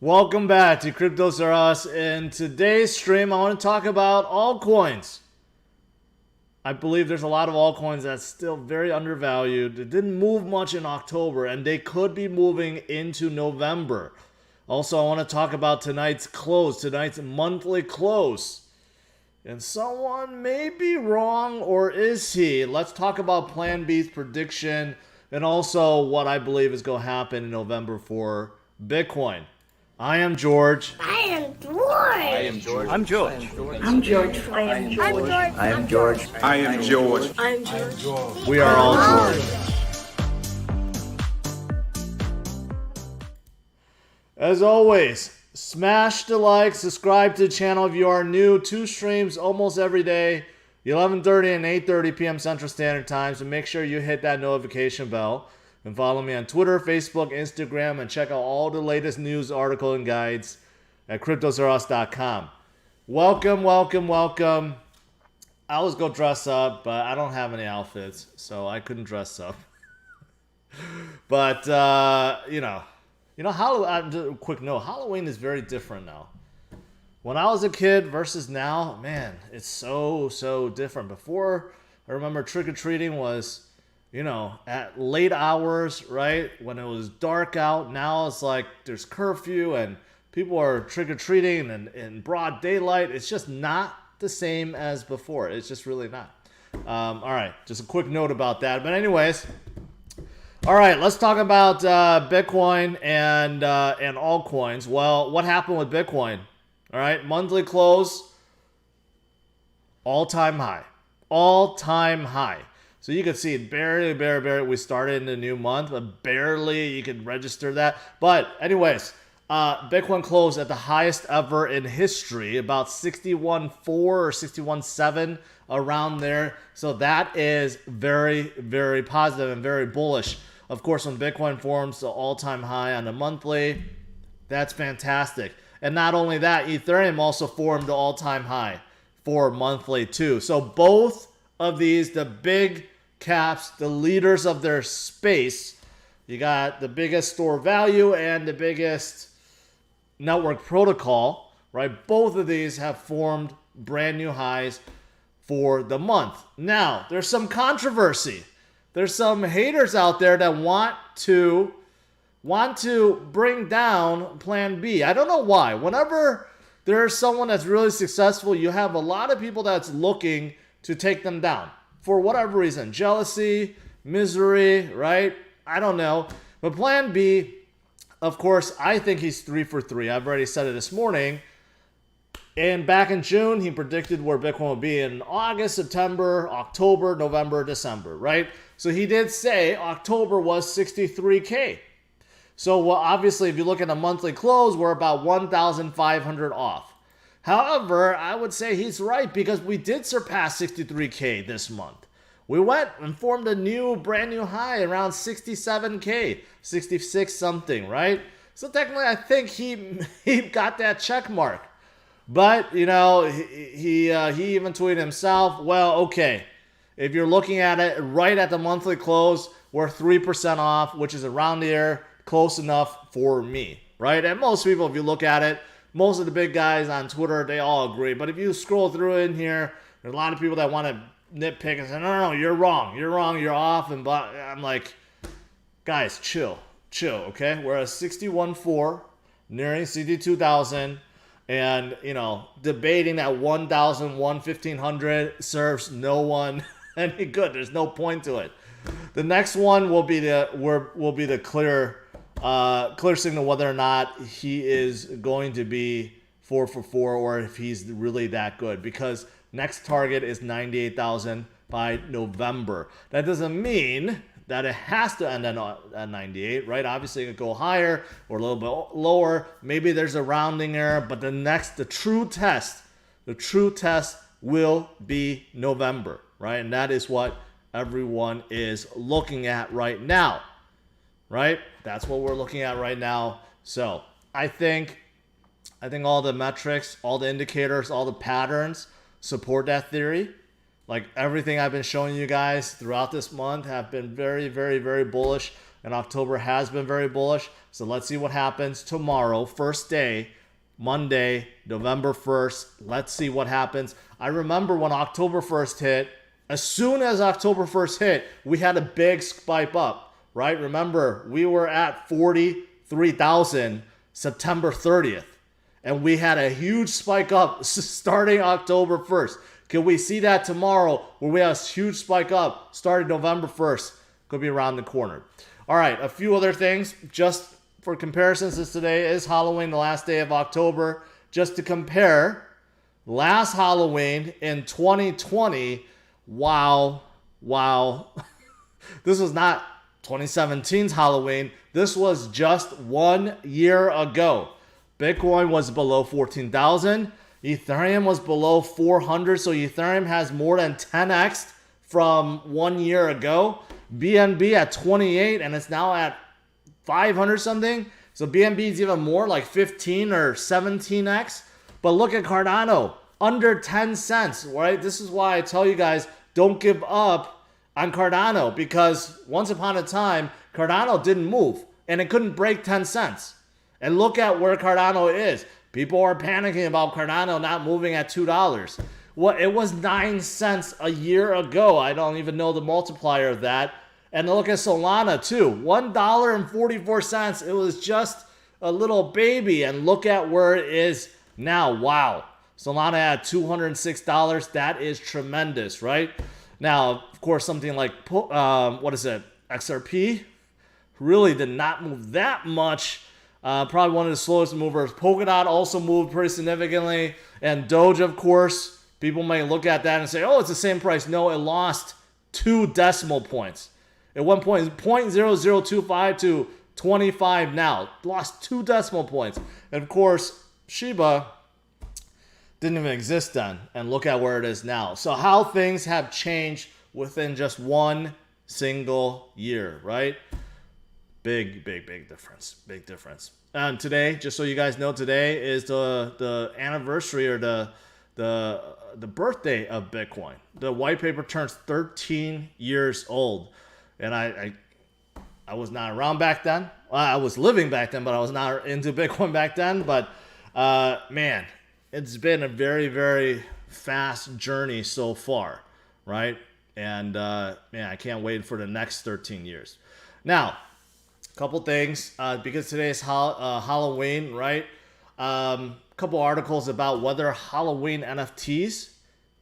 Welcome back to CryptosRUs. In today's stream, I want to talk about altcoins. I believe there's a lot of altcoins that's still very undervalued. It didn't move much in October, and they could be moving into November. Also, I want to talk about tonight's close, tonight's monthly close. And someone may be wrong, or is he? Let's talk about Plan B's prediction, and also what I believe is going to happen in November for Bitcoin. I am George. I am George. I am George. I'm George. I'm George. I am George. I am George. I am George. I'm George. We are all George. As always, smash the like, subscribe to the channel if you are new. 2 streams almost every day, 11:30 and 8:30 p.m. Central Standard Time. So make sure you hit that notification bell. And follow me on Twitter, Facebook, Instagram, and check out all the latest news, articles, and guides at CryptosRUs.com. Welcome, welcome, welcome. I always go dress up, but I don't have any outfits, so I couldn't dress up. But, quick note, Halloween is very different now. When I was a kid versus now, man, it's so different. Before, I remember trick-or-treating was, at late hours, right? When it was dark out. Now it's like there's curfew and people are trick-or-treating and in broad daylight. It's just not the same as before. It's just really not. All right, just a quick note about that. But anyways, all right, let's talk about Bitcoin and altcoins. Well, what happened with Bitcoin? All right, monthly close, all-time high. All-time high. So you can see it barely, we started in the new month, but barely you can register that. But anyways, Bitcoin closed at the highest ever in history, about 61.4 or 61.7 around there. So that is very, very positive and very bullish. Of course, when Bitcoin forms the all-time high on the monthly, that's fantastic. And not only that, Ethereum also formed the all-time high for monthly too. So both of these, the big caps, the leaders of their space, you got the biggest store value and the biggest network protocol, right? Both of these have formed brand new highs for the month. Now, there's some controversy. There's some haters out there that want to bring down Plan B. I don't know why. Whenever there's someone that's really successful, you have a lot of people that's looking to take them down. For whatever reason, jealousy, misery, right? I don't know. But Plan B, of course, I think he's 3 for 3. I've already said it this morning. And back in June, he predicted where Bitcoin would be in August, September, October, November, December, right? So he did say October was 63K. So well, obviously, if you look at a monthly close, we're about 1,500 off. However, I would say he's right because we did surpass 63K this month. We went and formed a brand new high around 67K, 66 something, right? So technically, I think he got that check mark. But, he even tweeted himself, well, okay, if you're looking at it right at the monthly close, we're 3% off, which is around there, close enough for me, right? And most people, if you look at it, most of the big guys on Twitter, they all agree. But if you scroll through in here, there's a lot of people that want to nitpick and say, no, you're wrong, you're off. And blah. I'm like, guys, chill, okay? We're at 61.4, nearing 62,000. And, debating that 1,000, 1,500 serves no one any good. There's no point to it. The next one will be the clear signal whether or not he is going to be 4 for 4 or if he's really that good, because next target is 98,000 by November. That doesn't mean that it has to end at 98, right? Obviously, it could go higher or a little bit lower. Maybe there's a rounding error, but the true test will be November, right? And that is what everyone is looking at right now, right? That's what we're looking at right now. So I think all the metrics, all the indicators, all the patterns support that theory. Like everything I've been showing you guys throughout this month have been very, very, very bullish and October has been very bullish. So let's see what happens tomorrow, first day, Monday, November 1st. Let's see what happens. I remember when October 1st hit, as soon as October 1st hit, we had a big spike up, right? Remember, we were at 43,000 September 30th, and we had a huge spike up starting October 1st. Can we see that tomorrow where we have a huge spike up starting November 1st? Could be around the corner. All right, a few other things just for comparison, since today is Halloween, the last day of October. Just to compare, last Halloween in 2020, wow. This was not 2017's Halloween. This was just 1 year ago. Bitcoin was below 14,000. Ethereum was below 400. So Ethereum has more than 10x from 1 year ago. BNB at 28 and it's now at 500 something. So BNB is even more, like 15 or 17x. But look at Cardano, under 10 cents, right? This is why I tell you guys, don't give up on Cardano, because once upon a time, Cardano didn't move and it couldn't break 10 cents. And look at where Cardano is. People are panicking about Cardano not moving at $2. Well, it was 9 cents a year ago. I don't even know the multiplier of that. And look at Solana too, $1.44. It was just a little baby. And look at where it is now. Wow. Solana at $206. That is tremendous, right? Now, of course, something like, XRP really did not move that much. Probably one of the slowest movers. Polkadot also moved pretty significantly. And Doge, of course, people may look at that and say, oh, it's the same price. No, it lost 2 decimal points. At one point, 0.0025 to 25 now. Lost 2 decimal points. And of course, Shiba didn't even exist then. And look at where it is now. So how things have changed within just 1 single year, right? Big difference. Big difference. And today, just so you guys know, today is the anniversary or the birthday of Bitcoin. The white paper turns 13 years old. And I was not around back then. Well, I was living back then, but I was not into Bitcoin back then. But man, it's been a very, very fast journey so far, right? And man, I can't wait for the next 13 years. Now, a couple things, because today's Halloween, right? Couple articles about whether Halloween NFTs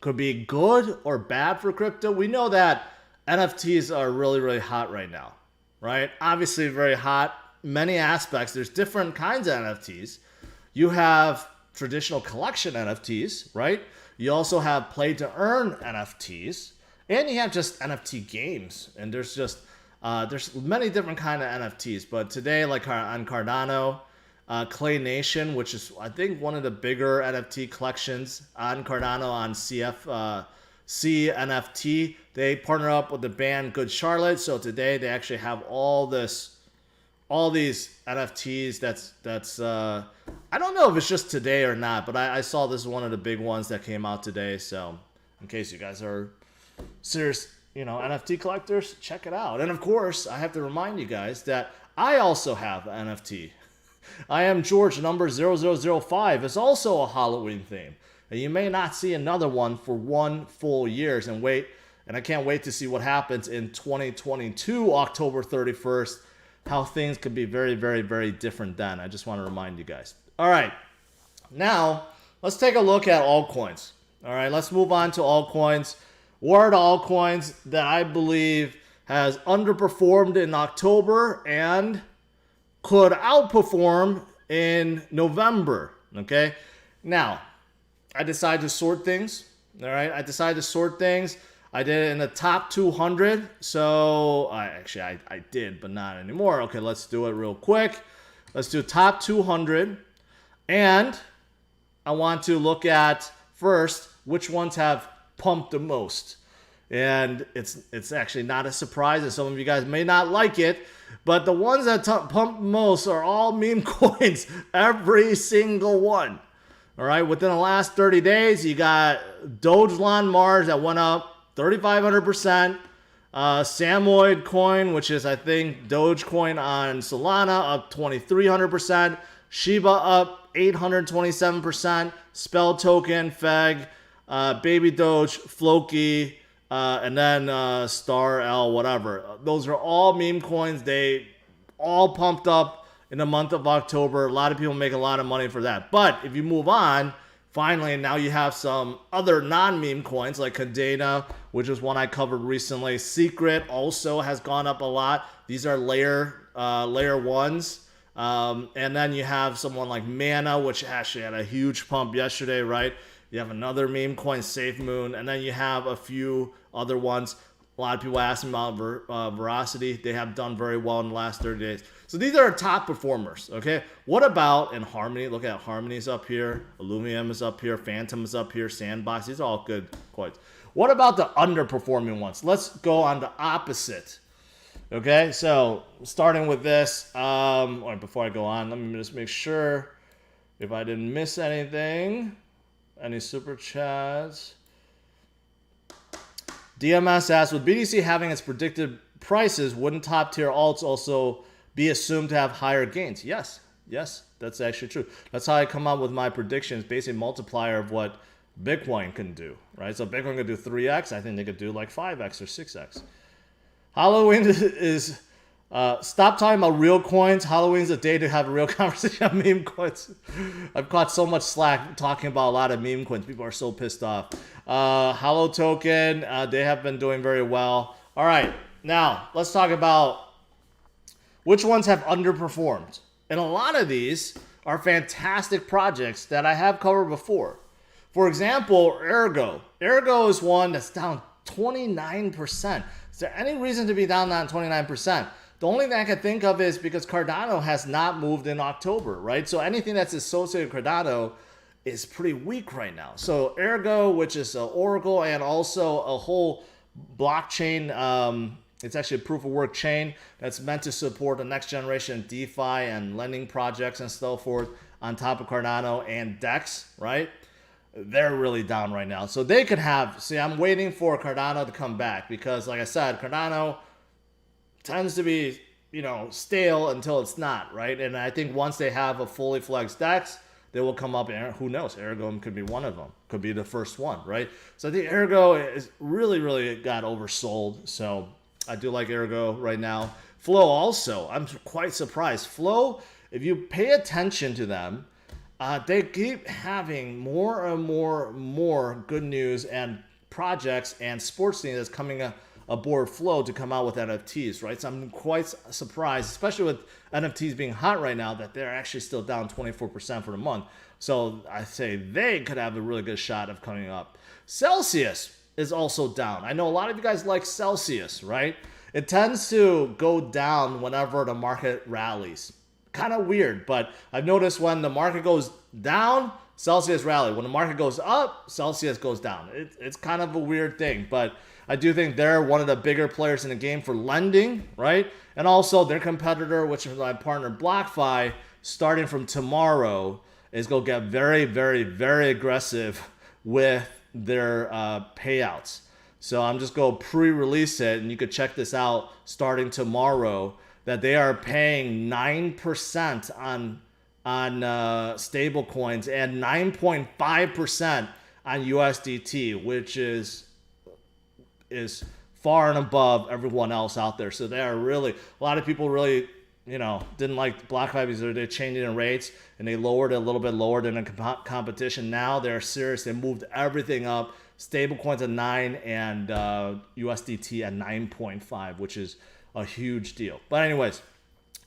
could be good or bad for crypto. We know that NFTs are really, really hot right now, right? Obviously very hot, many aspects. There's different kinds of NFTs. You have traditional collection NFTs, right? You also have play to earn NFTs, and you have just NFT games. And there's just, there's many different kind of NFTs. But today, like on Cardano, Clay Nation, which is, I think, one of the bigger NFT collections on Cardano on CNFT. They partner up with the band Good Charlotte. So today they actually have all these NFTs. That's I don't know if it's just today or not, but I saw this is one of the big ones that came out today. So in case you guys are serious, NFT collectors, check it out. And of course, I have to remind you guys that I also have an NFT. I am George number 0005. It's also a Halloween theme. And you may not see another one for 1 full year. And I can't wait to see what happens in 2022, October 31st, how things could be very, very, very different then. I just want to remind you guys. All right. Now, let's take a look at altcoins. All right, let's move on to altcoins. What are the altcoins that I believe has underperformed in October and could outperform in November? Okay. Now, I decided to sort things. All right. I did it in the top 200. So I did, but not anymore. Okay, let's do it real quick. Let's do top 200. And I want to look at first which ones have pumped the most. And it's actually not a surprise, and some of you guys may not like it, but the ones that pump most are all meme coins, every single one. All right, within the last 30 days, you got Dogelon Mars that went up 3,500%. Samoid coin, which is I think Dogecoin on Solana, up 2,300%. Shiba up 827%. Spell token, Feg, Baby Doge, Floki, and then Star L, whatever. Those are all meme coins. They all pumped up in the month of October. A lot of people make a lot of money for that. But if you move on, finally, now you have some other non-meme coins like Cadena, which is one I covered recently. Secret also has gone up a lot. These are layer ones. And then you have someone like Mana, which actually had a huge pump yesterday, right? You have another meme coin, SafeMoon, and then you have a few other ones. A lot of people asking about Veracity. They have done very well in the last 30 days. So these are our top performers, okay? What about in Harmony? Look at Harmony's up here. Illumium is up here. Phantom is up here. Sandbox. These are all good coins. What about the underperforming ones? Let's go on the opposite. Okay, so starting with this. Or before I go on, let me just make sure if I didn't miss anything. Any super chats? DMS asks, with BTC having its predicted prices, wouldn't top tier alts also be assumed to have higher gains? Yes, that's actually true. That's how I come up with my predictions, basically multiplier of what Bitcoin can do, right? So Bitcoin could do 3x. I think they could do like 5x or 6x. Halloween is, stop talking about real coins. Halloween's a day to have a real conversation on meme coins. I've caught so much slack talking about a lot of meme coins. People are so pissed off. Hollow Token, they have been doing very well. All right, now let's talk about which ones have underperformed. And a lot of these are fantastic projects that I have covered before. For example, Ergo. Ergo is one that's down 29%. Is there any reason to be down that 29%? The only thing I can think of is because Cardano has not moved in October, right? So anything that's associated with Cardano is pretty weak right now. So Ergo, which is Oracle, and also a whole blockchain, it's actually a proof of work chain that's meant to support the next generation DeFi and lending projects and so forth on top of Cardano and DEX, right? They're really down right now. So they could have, see, I'm waiting for Cardano to come back because, like I said, Cardano tends to be, stale until it's not, right? And I think once they have a fully flexed DEX, they will come up, and who knows, Ergo could be one of them. Could be the first one, right? So I think Ergo is really got oversold. So I do like Ergo right now. Flow also, I'm quite surprised. Flow, if you pay attention to them, they keep having more and more good news and projects and sports things that's coming aboard Flow to come out with NFTs, right? So I'm quite surprised, especially with NFTs being hot right now, that they're actually still down 24% for the month. So I say they could have a really good shot of coming up. Celsius is also down. I know a lot of you guys like Celsius, right? It tends to go down whenever the market rallies. Kind of weird, but I've noticed when the market goes down, Celsius rally. When the market goes up, Celsius goes down. It's kind of a weird thing, but I do think they're one of the bigger players in the game for lending, right? And also their competitor, which is my partner BlockFi, starting from tomorrow, is going to get very aggressive with their payouts. So I'm just going to pre-release it, and you could check this out starting tomorrow, that they are paying 9% on stable coins and 9.5% on USDT, which is far and above everyone else out there. So they are really, a lot of people really, didn't like BlockFi because they're changing the rates, and they lowered it a little bit lower than the competition. Now they're serious. They moved everything up. Stable coins at 9 and USDT at 9.5, which is a huge deal. But anyways,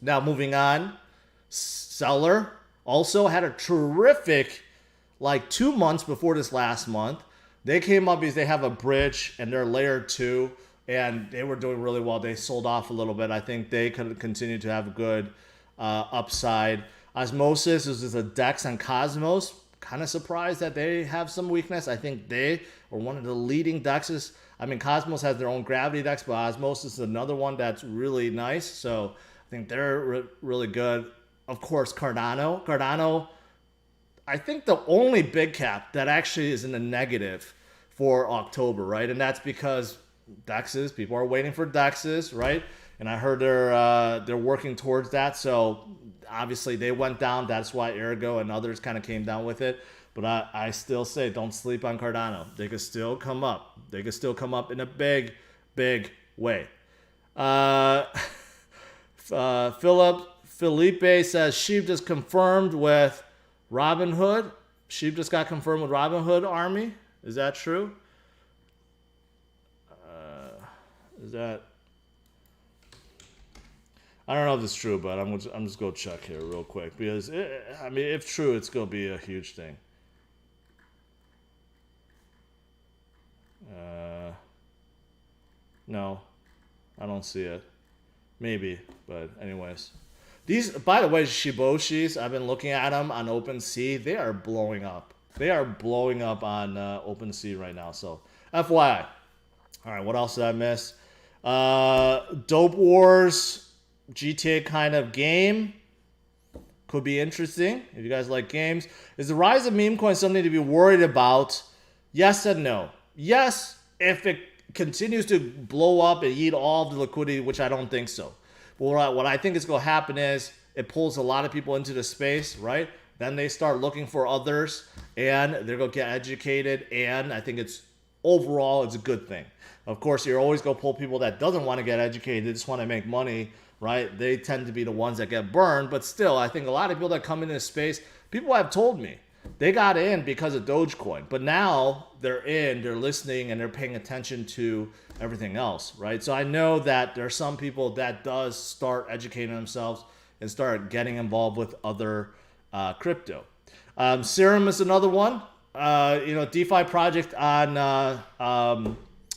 now moving on. Seller also had a terrific, 2 months before this last month. They came up because they have a bridge and they're layer 2, and they were doing really well. They sold off a little bit. I think they could continue to have a good upside. Osmosis is a DEX on Cosmos. Kind of surprised that they have some weakness. I think they are one of the leading DEXs. I mean, Cosmos has their own gravity DEX, but Osmosis is another one that's really nice. So I think they're really good. Of course, Cardano. Cardano, I think the only big cap that actually is in the negative for October, right? And that's because DEXs. People are waiting for DEXs, right? And I heard they're working towards that. So obviously they went down. That's why Ergo and others kind of came down with it. But I still say don't sleep on Cardano. They could still come up. They could still come up in a big, big way. Felipe says Sheep just confirmed with Robinhood. Sheep just got confirmed with Robinhood Army. Is that true? Is that? I don't know if it's true, but I'm just gonna check here real quick because if true, it's gonna be a huge thing. No, I don't see it. Maybe, but anyways. These, by the way, Shiboshis, I've been looking at them on OpenSea. They are blowing up. They are blowing up on OpenSea right now. So, FYI. All right, what else did I miss? Dope Wars, GTA kind of game. Could be interesting if you guys like games. Is the rise of meme coins something to be worried about? Yes and no. Yes, if it continues to blow up and eat all the liquidity, which I don't think so. But what I think is going to happen is it pulls a lot of people into the space, right? Then they start looking for others, and they're going to get educated, and I think overall, it's a good thing. Of course, you're always going to pull people that doesn't want to get educated, they just want to make money, right? They tend to be the ones that get burned, but still, I think a lot of people that come into this space, people have told me, they got in because of Dogecoin, but now they're listening, and they're paying attention to everything else, right? So I know that there are some people that does start educating themselves and start getting involved with other crypto. Serum is another one, DeFi project on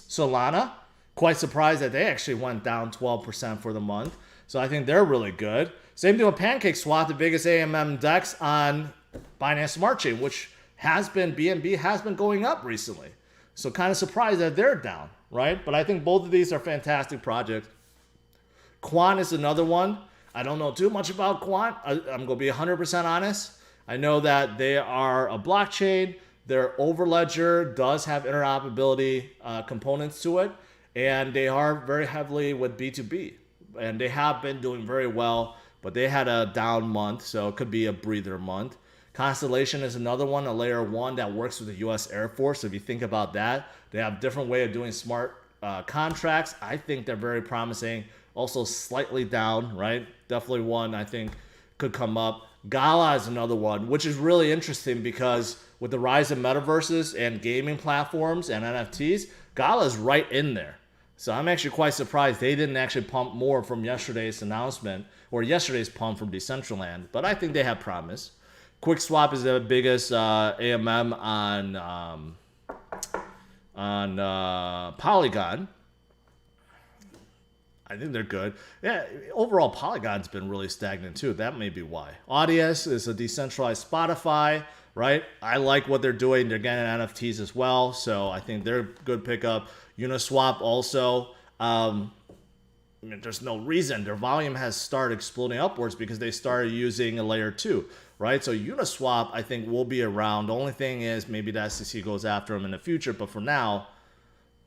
Solana. Quite surprised that they actually went down 12% for the month. So I think they're really good. Same thing with PancakeSwap, the biggest AMM DEX on Binance Smart Chain, which BNB has been going up recently. So kind of surprised that they're down, right? But I think both of these are fantastic projects. Quant is another one. I don't know too much about Quant. I'm going to be 100% honest. I know that they are a blockchain. Their Overledger does have interoperability components to it. And they are very heavily with B2B. And they have been doing very well. But they had a down month, so it could be a breather month. Constellation is another one, a layer 1 that works with the U.S. Air Force. So if you think about that, they have a different way of doing smart contracts. I think they're very promising. Also slightly down, right? Definitely one I think could come up. Gala is another one, which is really interesting because with the rise of metaverses and gaming platforms and NFTs, Gala is right in there. So I'm actually quite surprised they didn't actually pump more from yesterday's announcement or yesterday's pump from Decentraland, but I think they have promise. QuickSwap is the biggest AMM on Polygon. I think they're good. Yeah, overall Polygon's been really stagnant too. That may be why. Audius is a decentralized Spotify, right? I like what they're doing. They're getting NFTs as well, so I think they're a good pickup. Uniswap also. There's no reason. Their volume has started exploding upwards because they started using a layer 2, right? So Uniswap, I think, will be around. The only thing is maybe the SEC goes after them in the future, but for now,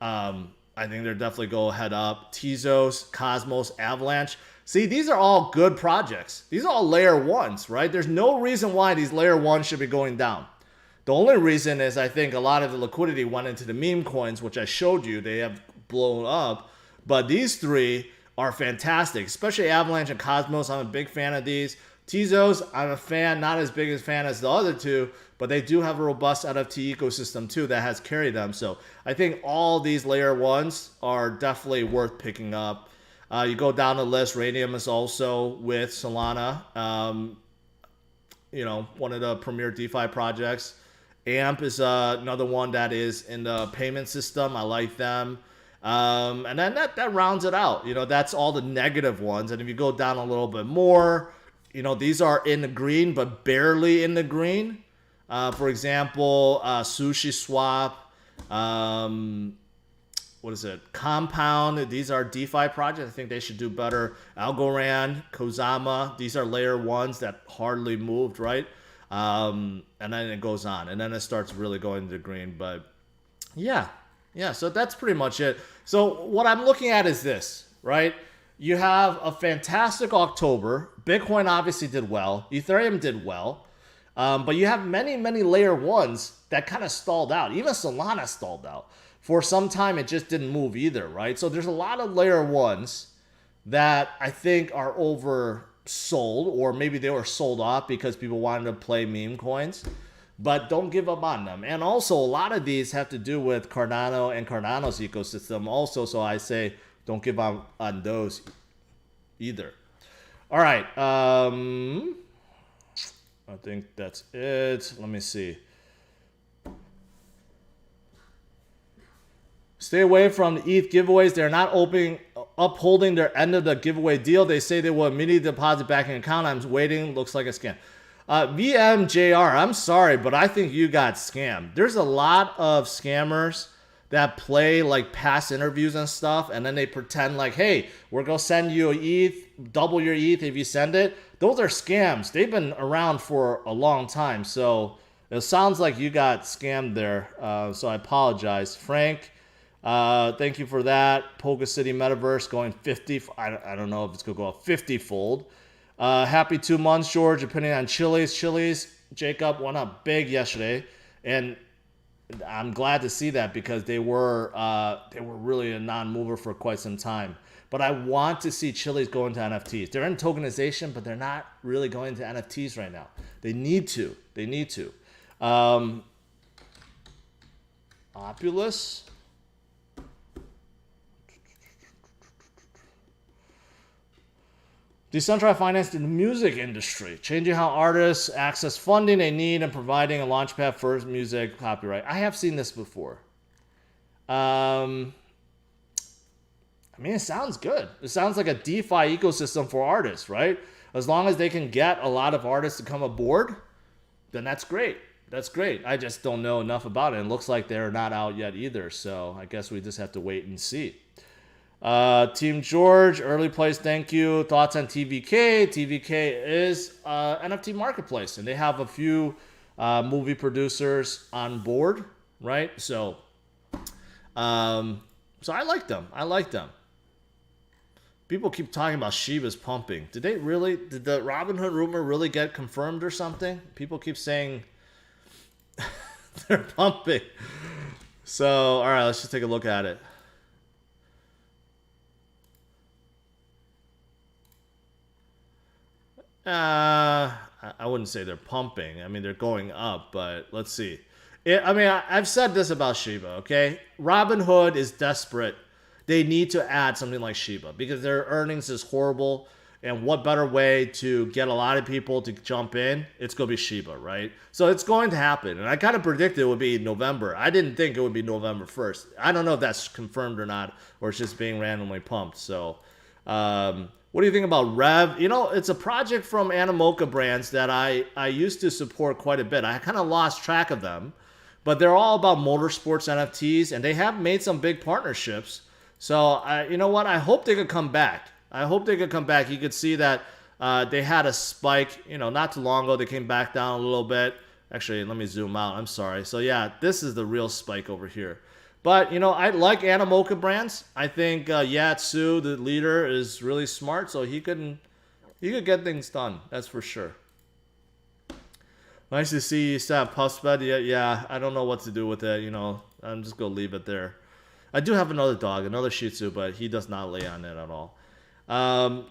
I think they're definitely go head up. Tezos, Cosmos, Avalanche. See, these are all good projects. These are all layer 1s, right? There's no reason why these layer 1s should be going down. The only reason is I think a lot of the liquidity went into the meme coins, which I showed you. They have blown up. But these three are fantastic, especially Avalanche and Cosmos. I'm a big fan of these. Tezos, I'm a fan, not as big a fan as the other two, but they do have a robust NFT ecosystem too that has carried them. So I think all these layer 1s are definitely worth picking up. You go down the list, Radium is also with Solana, one of the premier DeFi projects. AMP is another one that is in the payment system. I like them. And then that rounds it out. That's all the negative ones. And if you go down a little bit more, these are in the green, but barely in the green. For example, Sushi Swap, Compound. These are DeFi projects. I think they should do better. Algorand, Kozama. These are layer 1s that hardly moved, right? And then it goes on. And then it starts really going to the green. But yeah, Yeah, so that's pretty much it. So what I'm looking at is this, right? You have a fantastic October. Bitcoin obviously did well. Ethereum did well. But you have many, many layer ones that kind of stalled out. Even Solana stalled out. For some time, it just didn't move either, right? So there's a lot of layer ones that I think are oversold, or maybe they were sold off because people wanted to play meme coins. But don't give up on them. And also, a lot of these have to do with Cardano and Cardano's ecosystem also. So I say don't give up on those either. All right. I think that's it. Let me see. Stay away from the ETH giveaways. They're not upholding their end of the giveaway deal. They say they will immediately deposit back in account. I'm waiting. Looks like a scam. VMJR, I'm sorry, but I think you got scammed. There's a lot of scammers that play like past interviews and stuff, and then they pretend like, hey, we're going to send you an ETH, double your ETH if you send it. Those are scams. They've been around for a long time, so it sounds like you got scammed there, so I apologize. Frank, thank you for that. Polka City Metaverse going 50. I don't know if it's going to go up 50-fold. Happy 2 months, George, depending on Chili's, Jacob went up big yesterday, and I'm glad to see that because they were really a non-mover for quite some time. But I want to see Chili's go into NFTs. They're in tokenization, but they're not really going to NFTs right now. They need to. Opulus. Decentralized finance in the music industry, changing how artists access funding they need and providing a launchpad for music copyright. I have seen this before. I mean, it sounds good. It sounds like a DeFi ecosystem for artists, right? As long as they can get a lot of artists to come aboard, then that's great. That's great. I just don't know enough about it. It looks like they're not out yet either, so I guess we just have to wait and see. Team George, early place, thank you. Thoughts on TVK? TVK is NFT marketplace, and they have a few movie producers on board, right? So I like them. People keep talking about Shiba's pumping. Did the Robinhood rumor really get confirmed or something? People keep saying they're pumping. So, all right, let's just take a look at it. I wouldn't say they're pumping. I mean, they're going up, but let's see. I've said this about Shiba, okay? Robinhood is desperate. They need to add something like Shiba because their earnings is horrible. And what better way to get a lot of people to jump in? It's going to be Shiba, right? So it's going to happen. And I kind of predicted it would be November. I didn't think it would be November 1st. I don't know if that's confirmed or not, or it's just being randomly pumped. So, what do you think about Rev? It's a project from Animoca Brands that I used to support quite a bit. I kind of lost track of them, but they're all about motorsports NFTs, and they have made some big partnerships. So, you know what? I hope they could come back. You could see that they had a spike, not too long ago. They came back down a little bit. Actually, let me zoom out. I'm sorry. So, yeah, this is the real spike over here. But, I like Animoca Brands. I think Yatsu, the leader, is really smart, so he could get things done. That's for sure. Nice to see you stop Puffsped. Yeah, I don't know what to do with it. I'm just going to leave it there. I do have another dog, another Shih Tzu, but he does not lay on it at all.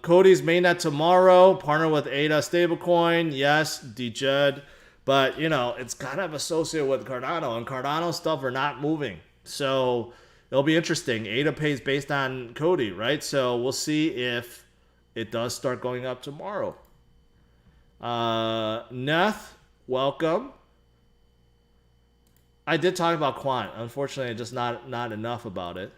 Cody's mainnet tomorrow. Partner with ADA stablecoin. Yes, DJed. But, it's kind of associated with Cardano, and Cardano stuff are not moving. So it'll be interesting. ADA pays based on Cody, right? So we'll see if it does start going up tomorrow. Neth, welcome. I did talk about Quant. Unfortunately, just not enough about it.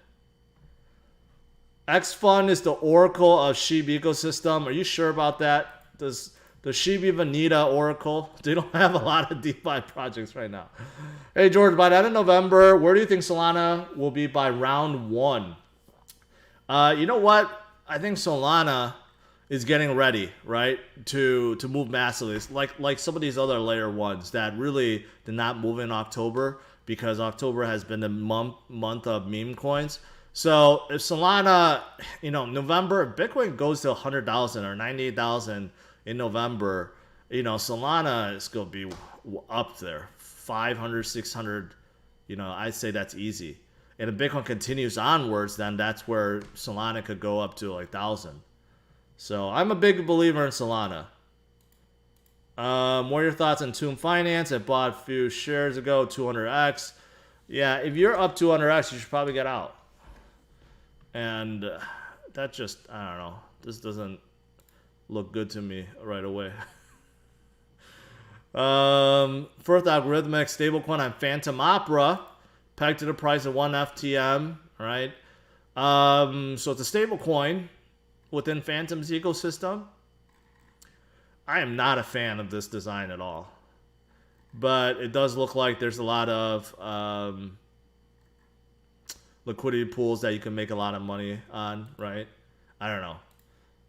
XFund is the oracle of Shiba ecosystem. Are you sure about that? Does Shiba even need an oracle? They don't have a lot of DeFi projects right now. Hey, George, by the end of November, where do you think Solana will be by round 1? You know what? I think Solana is getting ready, right, to move massively. It's like some of these other layer ones that really did not move in October. because October has been the month of meme coins. So if Solana, November, if Bitcoin goes to 100,000 or 98,000 in November, Solana is going to be up there, 500, 600. I'd say that's easy. And if Bitcoin continues onwards, then that's where Solana could go up to like 1,000. So I'm a big believer in Solana. What are your thoughts on Tomb Finance? I bought a few shares ago, 200x. Yeah, if you're up 200x, you should probably get out. And that just, I don't know. This doesn't look good to me right away. First algorithmic stablecoin on Phantom Opera, pegged to the price of 1 FTM, right? So it's a stablecoin within Phantom's ecosystem. I am not a fan of this design at all, but it does look like there's a lot of liquidity pools that you can make a lot of money on, right? I don't know.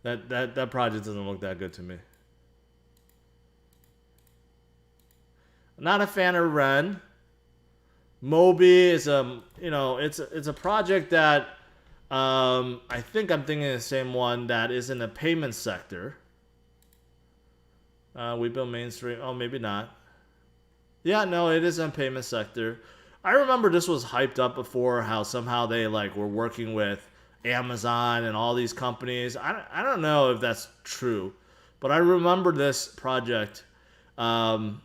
That project doesn't look that good to me. Not a fan of Ren. Mobi is it's a project that I think I'm thinking of the same one that is in the payment sector. We build mainstream. Oh, maybe not. Yeah, no, it is in payment sector. I remember this was hyped up before, how somehow they were working with Amazon and all these companies. I don't know if that's true, but I remember this project. I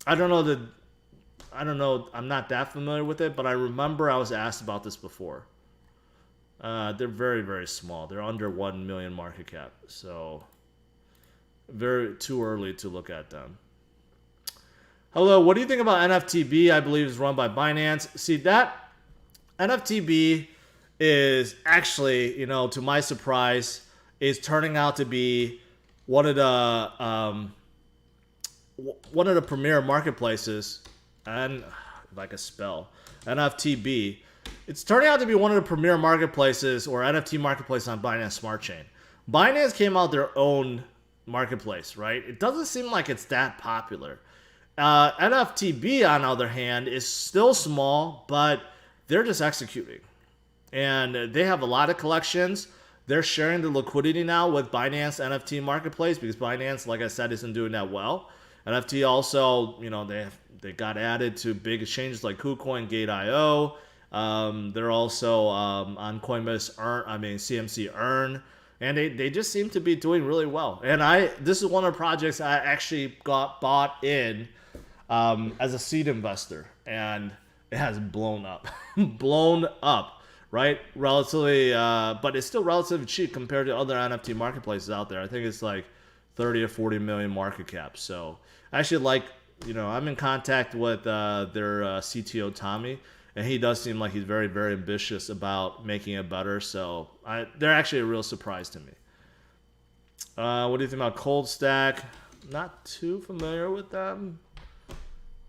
don't know. I'm not that familiar with it, but I remember I was asked about this before. They're very, very small. They're under 1 million market cap, so too early to look at them. Hello, what do you think about NFTB? I believe is run by Binance. See, that NFTB is actually, to my surprise, is turning out to be one of the premier marketplaces. And if I could spell NFTB, it's turning out to be one of the premier marketplaces or NFT marketplaces on Binance Smart Chain. Binance came out their own marketplace, right? It doesn't seem like it's that popular. NFTB, on the other hand, is still small, but they're just executing. And they have a lot of collections. They're sharing the liquidity now with Binance NFT Marketplace because Binance, like I said, isn't doing that well. NFT also, they got added to big exchanges like KuCoin, Gate.io. They're also on Coinbase CMC Earn. And they just seem to be doing really well. And this is one of the projects I actually got bought in as a seed investor. And it has blown up. Blown up, right? Relatively, but it's still relatively cheap compared to other NFT marketplaces out there. I think it's like 30 or 40 million market cap. So I actually I'm in contact with their CTO, Tommy. And he does seem like he's very, very ambitious about making it better. So they're actually a real surprise to me. What do you think about Cold Stack? Not too familiar with them.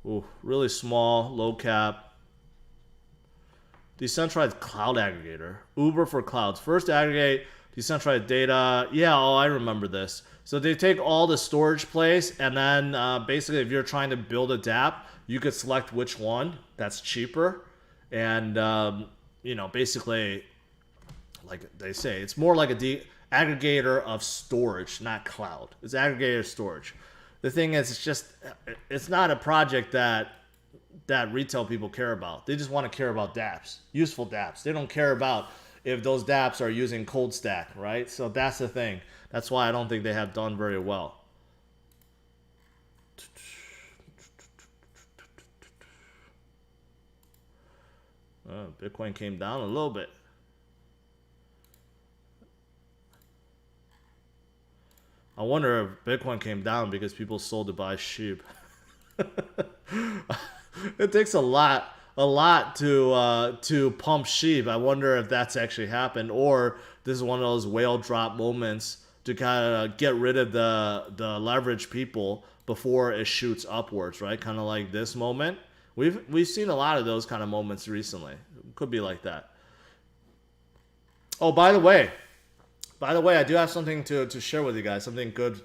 Ooh, really small, low cap. Decentralized cloud aggregator. Uber for clouds. First aggregate decentralized data. Yeah, I remember this. So they take all the storage place, and then basically if you're trying to build a dApp, you could select which one that's cheaper. And, basically, like they say, it's more like a aggregator of storage, not cloud. It's aggregator of storage. The thing is, it's not a project that retail people care about. They just want to care about dApps, useful dApps. They don't care about if those dApps are using Cold Stack, right? So that's the thing. That's why I don't think they have done very well. Bitcoin came down a little bit. I wonder if Bitcoin came down because people sold to buy sheep. It takes a lot to pump sheep. I wonder if that's actually happened, or this is one of those whale drop moments to kind of get rid of the leverage people before it shoots upwards, right? Kind of like this moment. We've seen a lot of those kind of moments recently. Could be like that. Oh, by the way, I do have something to share with you guys. Something good,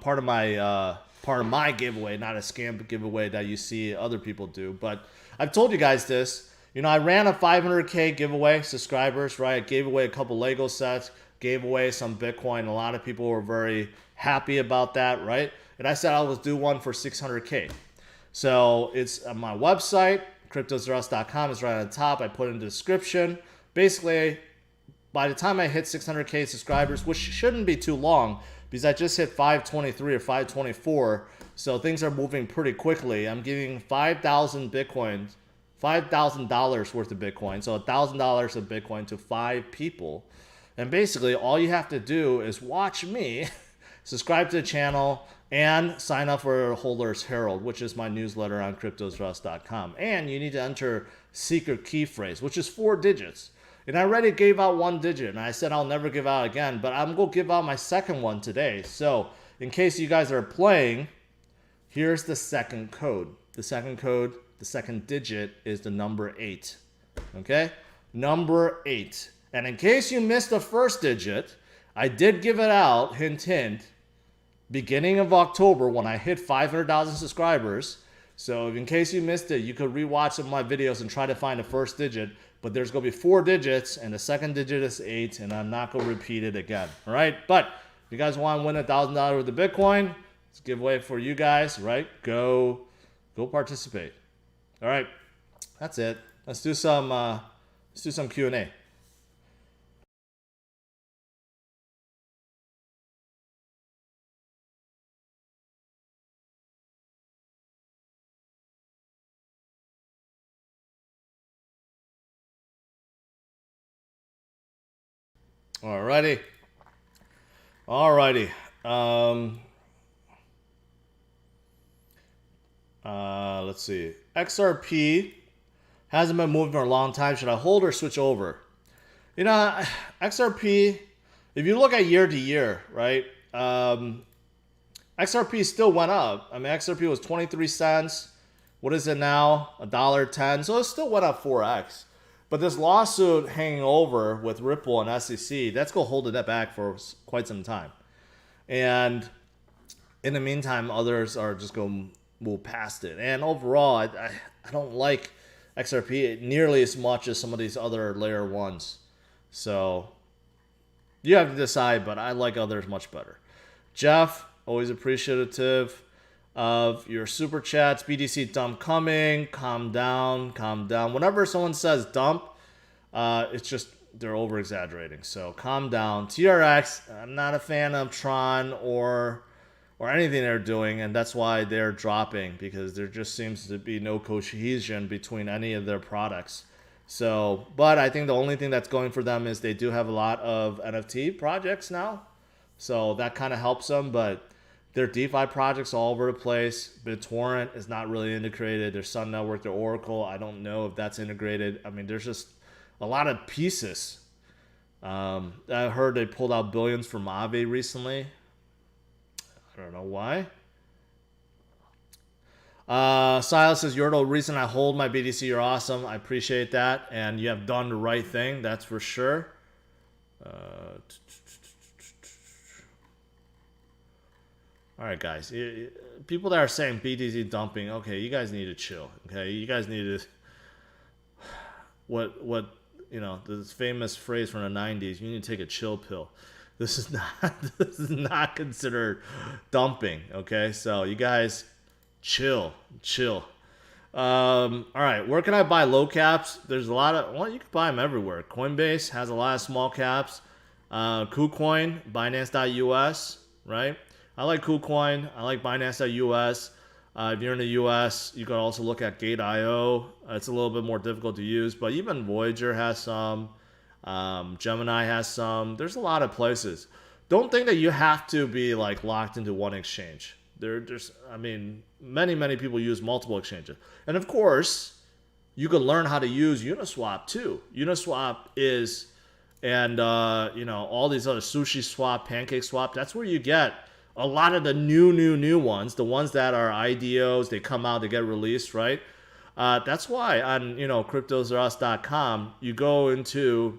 part of my giveaway, not a scam giveaway that you see other people do. But I've told you guys this. I ran a 500K giveaway, subscribers, right? I gave away a couple Lego sets, gave away some Bitcoin. A lot of people were very happy about that, right? And I said I would do one for 600K. So it's on my website, CryptosRUs.com is right on the top. I put it in the description. Basically, by the time I hit 600K subscribers, which shouldn't be too long, because I just hit 523 or 524, so things are moving pretty quickly. I'm giving 5,000 Bitcoin, $5,000 worth of Bitcoin, so $1,000 of Bitcoin to 5 people. And basically, all you have to do is watch me, subscribe to the channel, and sign up for Holder's Herald, which is my newsletter on CryptosRUs.com. And you need to enter secret key phrase, which is 4 digits. And I already gave out 1 digit, and I said I'll never give out again, but I'm going to give out my second one today. So in case you guys are playing, here's the second code. The second code, the second digit is the number 8. Okay? Number 8. And in case you missed the first digit, I did give it out, hint, hint, beginning of October when I hit 500,000 subscribers. So in case you missed it, you could rewatch some of my videos and try to find the first digit. But there's going to be 4 digits, and the second digit is 8, and I'm not going to repeat it again. All right? But if you guys want to win $1,000 worth of Bitcoin, it's a giveaway for you guys, right? Go participate. All right. That's it. Let's do some Q&A. Alrighty. Let's see. XRP hasn't been moving for a long time. Should I hold or switch over? XRP, if you look at year to year, right? XRP still went up. I mean, XRP was 23 cents. What is it now? $1.10. So it still went up 4x. But this lawsuit hanging over with Ripple and SEC, that's going to hold it back for quite some time. And in the meantime, others are just going to move past it. And overall, I don't like XRP nearly as much as some of these other layer ones. So you have to decide, but I like others much better. Jeff, always appreciative of your super chats. BTC dump coming. Calm down. Whenever someone says dump, it's just they're over exaggerating. So calm down. TRX, I'm not a fan of Tron or anything they're doing, and that's why they're dropping, because there just seems to be no cohesion between any of their products. So, but I think the only thing that's going for them is they do have a lot of NFT projects now, so that kind of helps them. But their DeFi projects all over the place. BitTorrent is not really integrated. Their Sun Network, their Oracle, I don't know if that's integrated. I mean, there's just a lot of pieces. I heard they pulled out billions from Aave recently. I don't know why. Silas says, you're the reason I hold my BTC. You're awesome. I appreciate that. And you have done the right thing. That's for sure. All right, guys. People that are saying BTC dumping, okay, you guys need to chill. Okay, you guys need to. What this famous phrase from the '90s. You need to take a chill pill. This is not considered dumping. Okay, so you guys chill. All right, where can I buy low caps? There's a lot of you can buy them everywhere. Coinbase has a lot of small caps. KuCoin, Binance.us, right? I like KuCoin. I like Binance.us. If you're in the US, you can also look at Gate.io. It's a little bit more difficult to use, but even Voyager has some. Gemini has some. There's a lot of places. Don't think that you have to be like locked into one exchange. Many people use multiple exchanges. And of course, you can learn how to use Uniswap too. Uniswap is, and all these other Sushi Swap, Pancake Swap, that's where you get a lot of the new ones, the ones that are IDOs, they come out, they get released, right? That's why on CryptosRUs.com you go into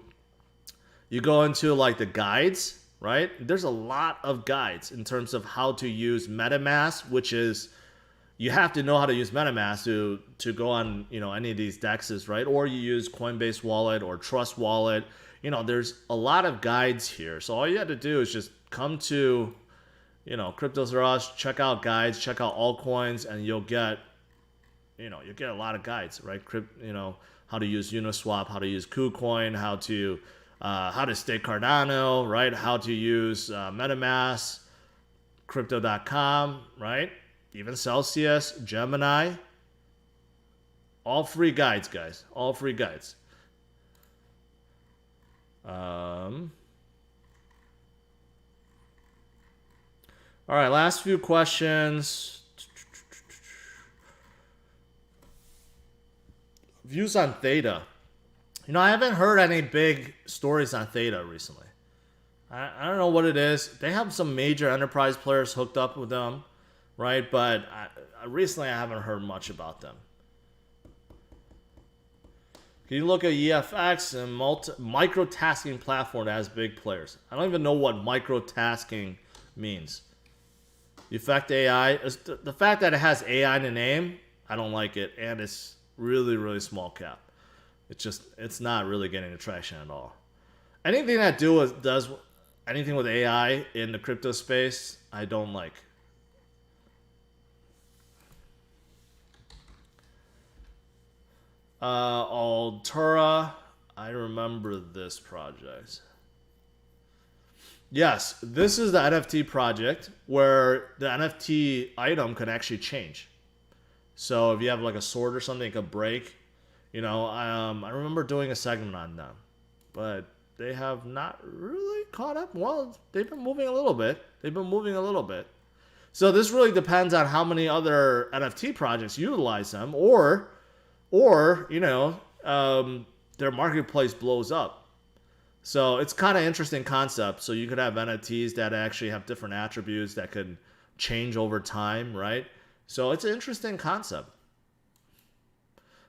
like the guides, right? There's a lot of guides in terms of how to use MetaMask, which is, you have to know how to use MetaMask to go on, any of these dexes, right? Or you use Coinbase Wallet or Trust Wallet. There's a lot of guides here. So all you have to do is just come to, CryptosRUs, check out guides, check out altcoins, and you'll get a lot of guides, right? How to use Uniswap, how to use KuCoin, how to stake Cardano, right? How to use MetaMask, Crypto.com, right? Even Celsius, Gemini. All free guides, guys. All free guides. All right, last few questions. Views on Theta. I haven't heard any big stories on Theta recently. I don't know what it is. They have some major enterprise players hooked up with them, right? But recently I haven't heard much about them. Can you look at EFX and microtasking platform that has big players? I don't even know what microtasking means. Effect AI. The fact that it has AI in the name, I don't like it. And it's really, really small cap. It's not really getting traction at all. Anything that does anything with AI in the crypto space, I don't like. Altura, I remember this project. Yes, this is the NFT project where the NFT item can actually change. So if you have like a sword or something, it could break. I remember doing a segment on them, but they have not really caught up. Well, they've been moving a little bit. So this really depends on how many other NFT projects utilize them, or their marketplace blows up. So it's kind of interesting concept. So you could have NFTs that actually have different attributes that could change over time, right? So it's an interesting concept.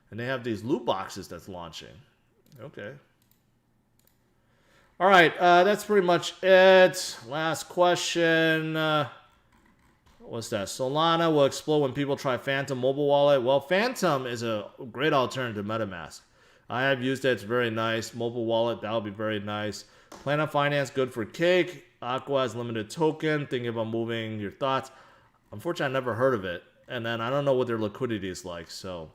And they have these loot boxes that's launching. Okay. All right, that's pretty much it. Last question. What's that? Solana will explode when people try Phantom mobile wallet. Well, Phantom is a great alternative to MetaMask. I have used it. It's very nice. Mobile wallet, that'll be very nice. Planet Finance, good for cake. Aqua has limited token. Thinking about moving. Your thoughts? Unfortunately, I never heard of it. And then I don't know what their liquidity is like, so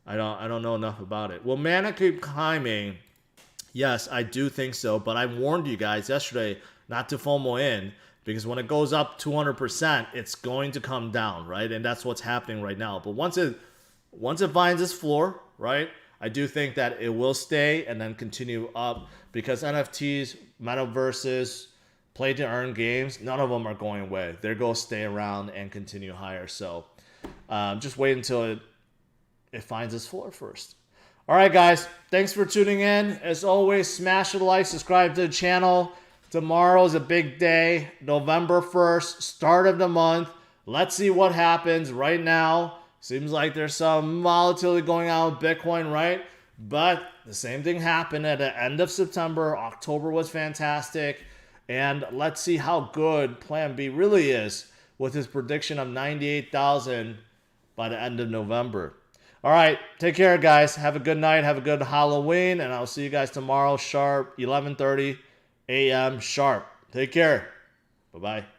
I don't know enough about it. Will Mana keep climbing? Yes, I do think so. But I warned you guys yesterday not to FOMO in, because when it goes up 200%, it's going to come down, right? And that's what's happening right now. But once it finds its floor, right, I do think that it will stay and then continue up, because NFTs, metaverses, play to earn games, none of them are going away. They're going to stay around and continue higher. So just wait until it finds its floor first. All right, guys. Thanks for tuning in. As always, smash the like, subscribe to the channel. Tomorrow is a big day, November 1st, start of the month. Let's see what happens right now. Seems like there's some volatility going on with Bitcoin, right? But the same thing happened at the end of September. October was fantastic. And let's see how good Plan B really is with his prediction of 98,000 by the end of November. All right, take care, guys. Have a good night. Have a good Halloween. And I'll see you guys tomorrow sharp, 11:30 a.m. sharp. Take care. Bye-bye.